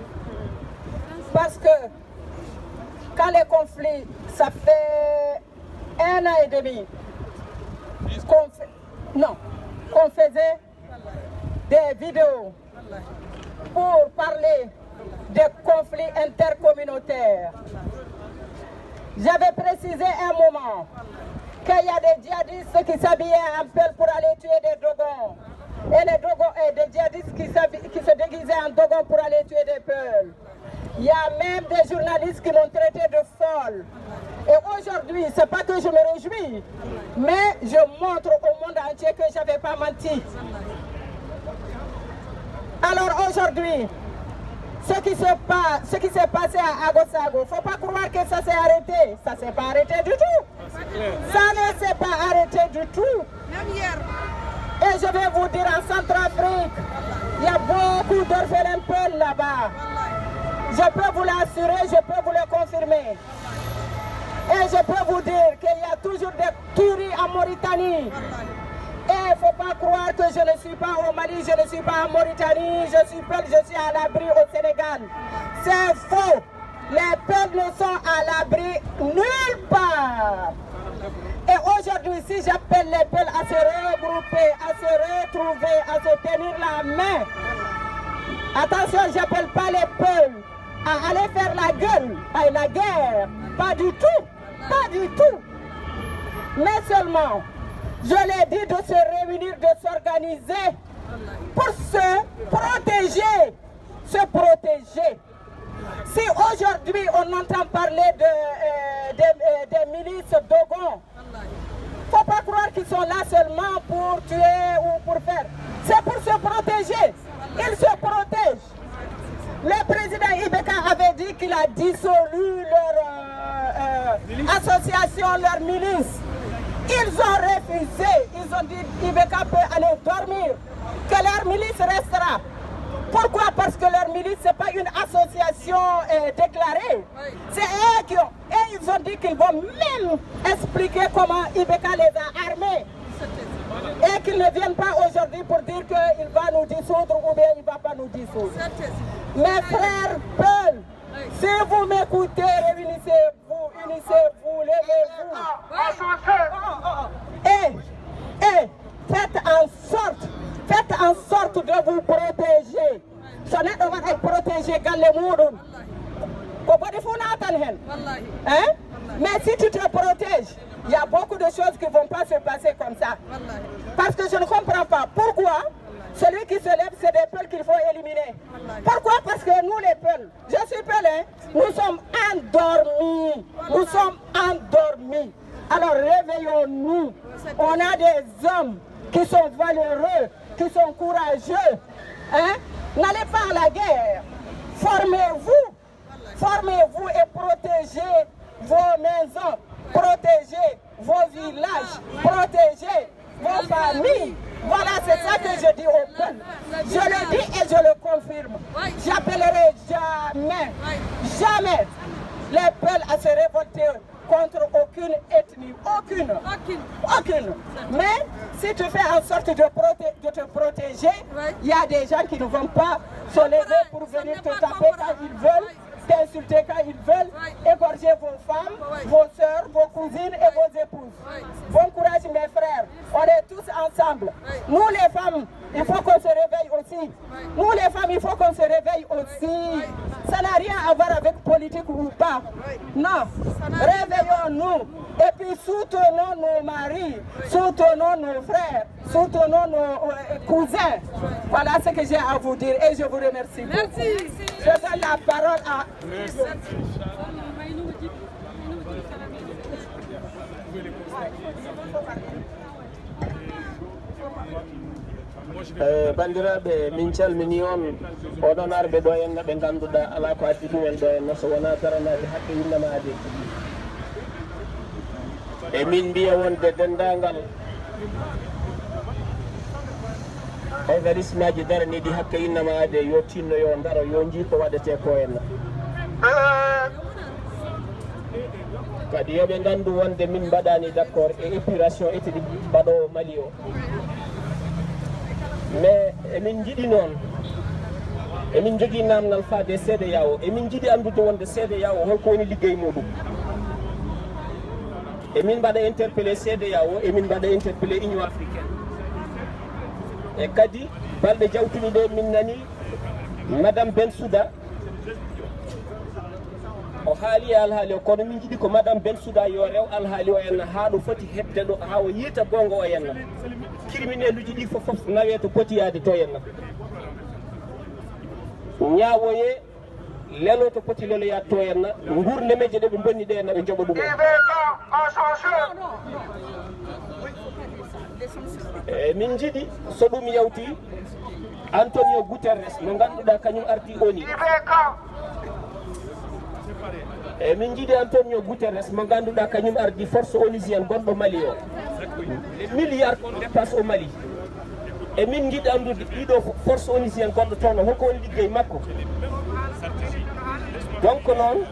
Parce que quand les conflits, ça fait 1 an et demi qu'on faisait des vidéos pour parler des conflits intercommunautaires. J'avais précisé un moment qu'il y a des djihadistes qui s'habillaient en pelle pour aller tuer des dogons. Et les dogons et des djihadistes qui se déguisaient en dogons pour aller tuer des peuls. Il y a même des journalistes qui m'ont traité de folle. Et aujourd'hui, ce n'est pas que je me réjouis, mais je montre au monde entier que je n'avais pas menti. Alors aujourd'hui, ce qui s'est passé à Agosago, il ne faut pas croire que ça s'est arrêté. Ça ne s'est pas arrêté du tout. Ça ne s'est pas arrêté du tout. Et je vais vous dire, en Centrafrique, il y a beaucoup d'orphelins peuls là-bas. Je peux vous l'assurer, je peux vous le confirmer. Et je peux vous dire qu'il y a toujours des tueries en Mauritanie. Et il ne faut pas croire que je ne suis pas au Mali, je ne suis pas en Mauritanie, je suis peul, je suis à l'abri au Sénégal. C'est faux. Les peuples ne sont à l'abri nulle part. Et aujourd'hui, si j'appelle les peuples à se regrouper, à se retrouver, à se tenir la main, attention, je n'appelle pas les peuples à aller faire la gueule, à la guerre. Pas du tout, pas du tout. Mais seulement, je l'ai dit de se réunir, de s'organiser pour se protéger. Se protéger. Si aujourd'hui on entend parler des milices Dogon, il ne faut pas croire qu'ils sont là seulement pour tuer ou pour faire. C'est pour se protéger. Ils se protègent. Le président Ibeka avait dit qu'il a dissolu leur association, leur milice. Ils ont refusé. Ils ont dit Ibeka peut aller dormir, que leur milice restera. Pourquoi? Parce que leur milice, ce n'est pas une association déclarée. C'est eux qui ont... Et ils ont dit qu'ils vont même expliquer comment Ibeka les a armés. Et qu'ils ne viennent pas aujourd'hui pour dire qu'il va nous dissoudre ou bien il ne va pas nous dissoudre. Mes frères Peul, si vous m'écoutez, réunissez-vous, unissez-vous, levez-vous. Et faites en sorte de vous protéger. Ce n'est pas protéger les moudons. Mais si tu te protèges, il y a beaucoup de choses qui ne vont pas se passer comme ça. Parce que je ne comprends pas. Pourquoi celui qui se lève, c'est des Peuls qu'il faut éliminer? Pourquoi? Parce que nous les Peuls, je suis Peul, nous sommes endormis. Nous sommes endormis. Alors réveillons-nous. On a des hommes qui sont valeureux, qui sont courageux. N'allez pas à la guerre. Formez-vous. Formez-vous et protégez vos maisons, protégez vos villages, protégez vos familles. Voilà, c'est ça que je dis aux Peuls. Je le dis et je le confirme. J'appellerai jamais les Peuls à se révolter contre aucune ethnie, aucune. Mais si tu fais en sorte de te protéger, il y a des gens qui ne vont pas se lever pour venir te taper quand ils veulent, t'insulter quand ils veulent, égorger vos femmes, vos soeurs, vos cousines et vos épouses. Bon courage mes frères, on est tous ensemble. Nous les femmes, il faut qu'on se réveille aussi. Nous les femmes, il faut qu'on se réveille aussi. Ça n'a rien à voir avec politique ou pas. Non, réveillons-nous et puis soutenons nos maris, soutenons nos frères, soutenons nos cousins. Voilà ce que j'ai à vous dire et je vous remercie. Merci. Je donne la parole à... bandiraɓe min calmini on oɗon arɓe ɗo henna ɓe ganduɗa ala ko addi ɗumen ɗo henna so wona taranade haqqe innamade e min mbiya wonde dendagal organisme aji daraniɗi hakke innamade yo tinno yo daro yo jii ko waɗete ko henna kadi yoɓe gandu wonde min mbaɗani d' accord e épuration étidi mbaɗowo Mali o mais emin jiiɗi noon emin jogui namdal faade CEDEAO emin jiiɗi andude wonde CEDEAO holko woni liggey muɗum emin mbaɗa interpellé CEDEAO emin mbaɗa interpellé Union africaine e kadi balɗe jawtumi ɗe min nani madame Bensouda o haali e alhaali o kono min jiiɗi ko madame Bensouda yo rew alhaali o henna ha ɗo foti hebde ɗo ha o yiita gonga o henna criminel uji ɗi fof nawe to potiyade to henna ñaawoye lelo to poti leloyade to henna gurnemeje ɗe ɓe bonni ɗe henna ɓe joɓa ɗumen min jiiɗi so ɗum yawti Antonio Guterres mo ganduɗa kañum arti ONU min jiiɗi Antonio Guterres mo ganduɗa kañum ardi force onusienne gonɗo Mali o les milliards qu'on dépasse au Mali e min jiiɗi andude ɗiɗo force onusienne gonɗo toon holko woni liggey makko donc noon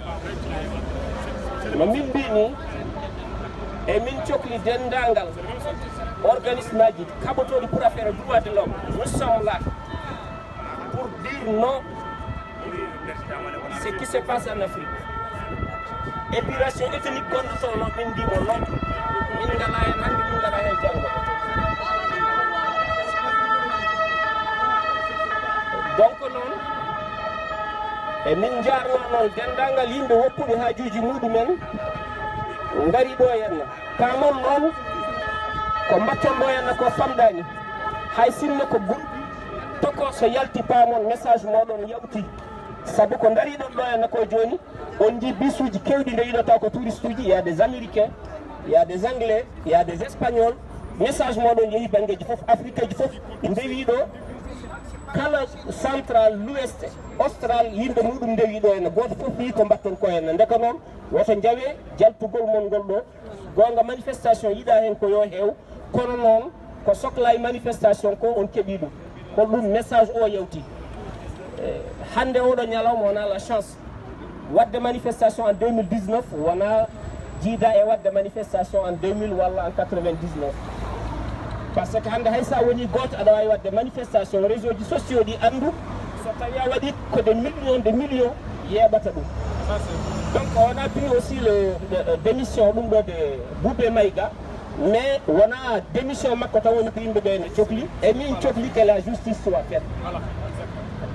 no min mbini e min cohli dendagal organisme aji kaɓotoɗi pour affaire droit de l'homme nous sommes là pour dire non ce qui se passe en Afrique épuration ethnique gonɗo toon noon min mbimo non min ngala hen hande min ngala hen janggo donc noon e min jarno noon dendagal yimɓe woppuɓe hajuji muɗumen ngari ɗo henna kamon noon ko mbatton ɗo henna ko famɗani hay sinno ko gulɗi toko so yalti pamon message moɗon yawti sabu ko dariɗon ɗo henna ko joni on jii bisuji kewɗi nde yiɗata ko touriste uji il y a des américains il y a des anglais il y a des espagnols message moɗon yeehi banggueji foof afrique ji foof ndewi ɗo kala central l'ouest austral yimɓe muɗum ndewi ɗo henna goto foof wi ko mbatton ko henna ndeka noon woto jawe jaltugol mon ngol ɗo gonga manifestation yiɗa hen ko yo heew kono noon ko sohla e manifestation ko on keeɓi ɗum ko ɗum message o yewti hande oɗo ñalawma on a la chance wadde manifestation en 2019 wona jiida e wadde manifestation en 2000 walla en 99 par ce que hande hay sa woni goto aɗa wawi wadde manifestation réseau ji sociaux ɗi andu so tawi a waɗi ko des millions yeɓata ɗum donc on a pris aussi le démission ɗum ɗo de Boubé Maïga mais wona démission makko taw woni ko yimɓeɓe ne cohli et min cohli que la justice soit faite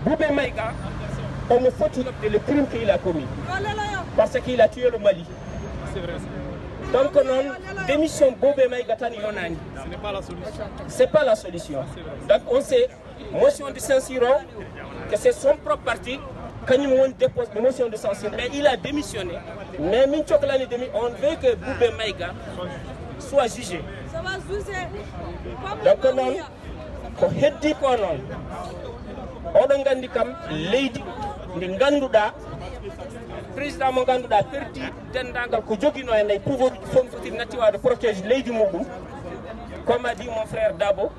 Boubé Maïga on me faut le crime qu'il a commis parce qu'il a tué le Mali. C'est vrai. Donc non, démission Boubé Maïga tan yonani. Ce n'est pas la solution. C'est pas la solution. Donc on sait, motion de censure, que c'est son propre parti, quand il dépose une motion de censure, mais il a démissionné. Mais on veut que Boubé Maïga soit jugé. Ça va juger. Donc non, ko heddi ko non. Oɗon gandi kam leydi ndi ganduɗa président mo ganduɗa perdi dendagal ko joguino e nayi pouvoir uji fof foti natti wawde protège leydi muɗum comme a dit mon frère Dabo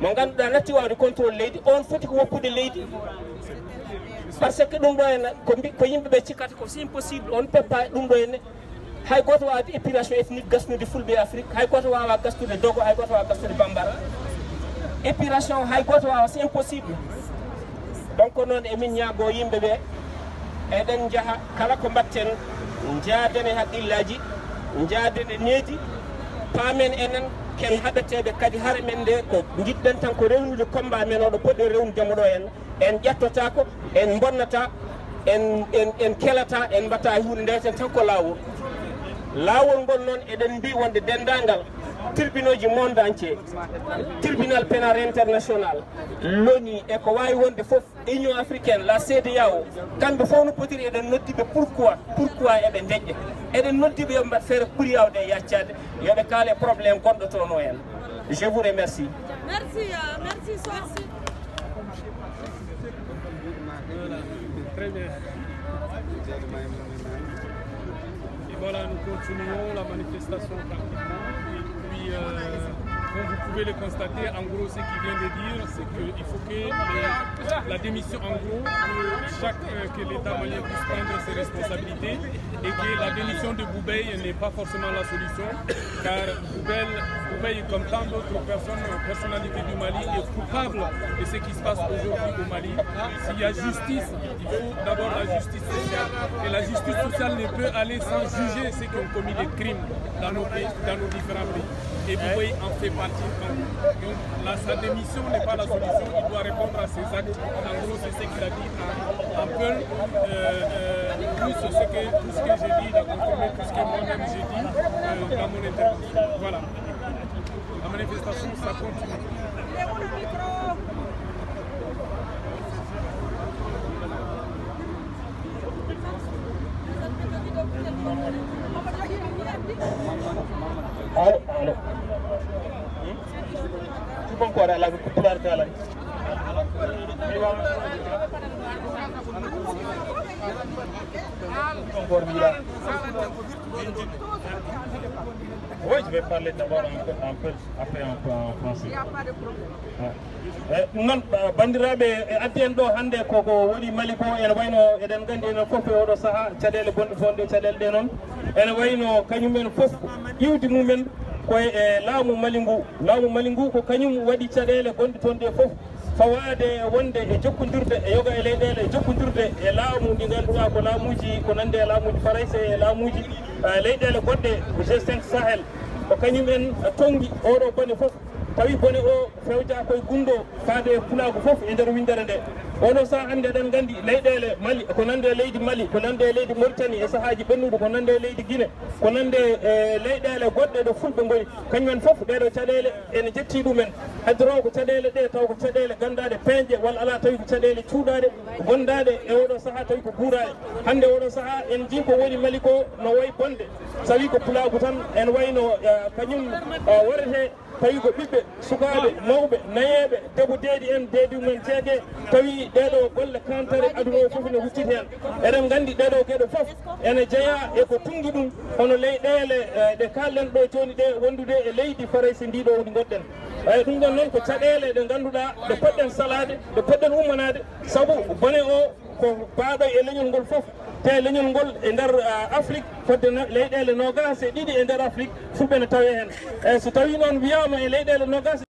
mo ganduɗa natti wawde contrôle leydi on foti ko woppude leydi par ce que ɗum ɗo henna ko yimɓeɓe cikkata ko c'est impossible on ne peut pas ɗum ɗo henne hay goto wawde épuration ethnique gasnude fulɓe Afrique hay goto wawa gasnude Dogo hay goto wawa gasnude Bambara épuration hay goto wawa c'est impossible. Donc noon emin ñaago yimɓeɓe eɗen jaaha kala ko mbatten jaaden e haqqillaji jaaden e needi paamen enen ken haɓeteɓe kadi haare men nde ko jiɗɗen tan ko rewnude combat men oɗo poɗɗo rewnude mo ɗo en ƴettotako en bonnata en kelata en mbatta hunde ndeten tan ko laawol ngol noon eɗen mbi wonde dendagal tribunal du monde entier, tribunal pénal international, l'ONU et ko wawi wonde fof Union africaine, la CEDEAO, kamɓe fof no potiri eɗen noddiɓe pourquoi eɓe deƴƴe eɗen noddiɓe yo mbaɗ feere pour yawde e yaccade yoɓe kaale probléme gonɗo toon o hen. Je vous remercie. Merci Soxi. Très bien. Et voilà, nous continuons la manifestation pratiquement. Et puis, comme vous pouvez le constater, en gros, ce qu'il vient de dire, c'est qu'il faut que la démission, en gros, que l'État malien puisse prendre ses responsabilités et que la démission de Boubé n'est pas forcément la solution, car Boubé, comme tant d'autres personnalités du Mali, est coupable de ce qui se passe aujourd'hui au Mali. S'il y a justice, il faut d'abord la justice sociale. Et la justice sociale ne peut aller sans juger ceux qui ont commis des crimes dans nos différents pays. Et Boubé en fait partie. Donc là, sa démission n'est pas la solution, il doit répondre à ses actes. En gros, c'est ce qu'il a dit en peu, plus tout ce que j'ai dit, il a confirmé tout ce que moi-même j'ai dit dans mon intervention. Voilà. La manifestation, ça continue. Allô. Tu peux encore la popularité à la Oui, je vais parler d'abord un peu après en français. Il n'y a pas de problème. Non, bandiraɓe addi en ɗo hannde koko woni Mali ko ene wayno eɗen gandi enen fof e oɗo saaha caɗele bonɗe fonde caɗele ɗe noon ene wayno kañumen fof iwdi mumen koye laamu Mali ngu ko kañum waɗi caɗele gonɗe toon ɗe fof fawade wonde e jokkodirde e yoga e leyɗele e jokkodirde e laamu ɗi ganduɗa ko laamuji ko nande e laamuji Farais e laamuji leyɗele goɗɗe G5 Sahel ko kañumen tongi oɗo bone fof tawi bone o fewja koye gundo faade pulago fof e nder windere nde oɗo saaha hannde eɗen gandi leyɗele Mali ko nande e leydi Mali ko nande e leydi Mauritanie e sahaji ɓennuɗo ko nande e leydi Guinée ko nande e leyɗele goɗɗe ɗo fulɓe goni kañumen fof ɗeɗo caɗele ene jetti ɗumen haddoro ko caɗele ɗe taw ko caɗele gandade peñƴe walla ala tawi ko caɗele cuuɗade gondade e oɗo saaha tawi ko guurade hande oɗo saaha en jii ko woni Mali ko no wayi bonde so wi ko pulaagu tan en wayno kañum warete tawi ko ɓiɓɓe sukaɓe mawɓe nayeɓe debudeeɗi en deedi mumen ceeke tawi ɗeɗo golle kantare aduna o fof ne hucciti hen eɗen gandi ɗeɗo gueɗe fof ene jeeya eko tungi ɗum hono leyɗele ɗe kalɗen ɗo joni ɗe wondude e leydi Faraysi ndiɗo woni goɗɗen eyyi ɗum ɗon noon ko caɗele ɗe ganduɗa ɗe poɗɗen salade ɗe poɗɗen ummanade saabu bone o ko baaɗo e leñol ngol fof te leñol ngol e nder Afrique fodde leyɗele nogas e ɗiɗi e nder Afrique fulɓe ne tawe hen eyyi so tawi noon wiyama e leyɗele nogas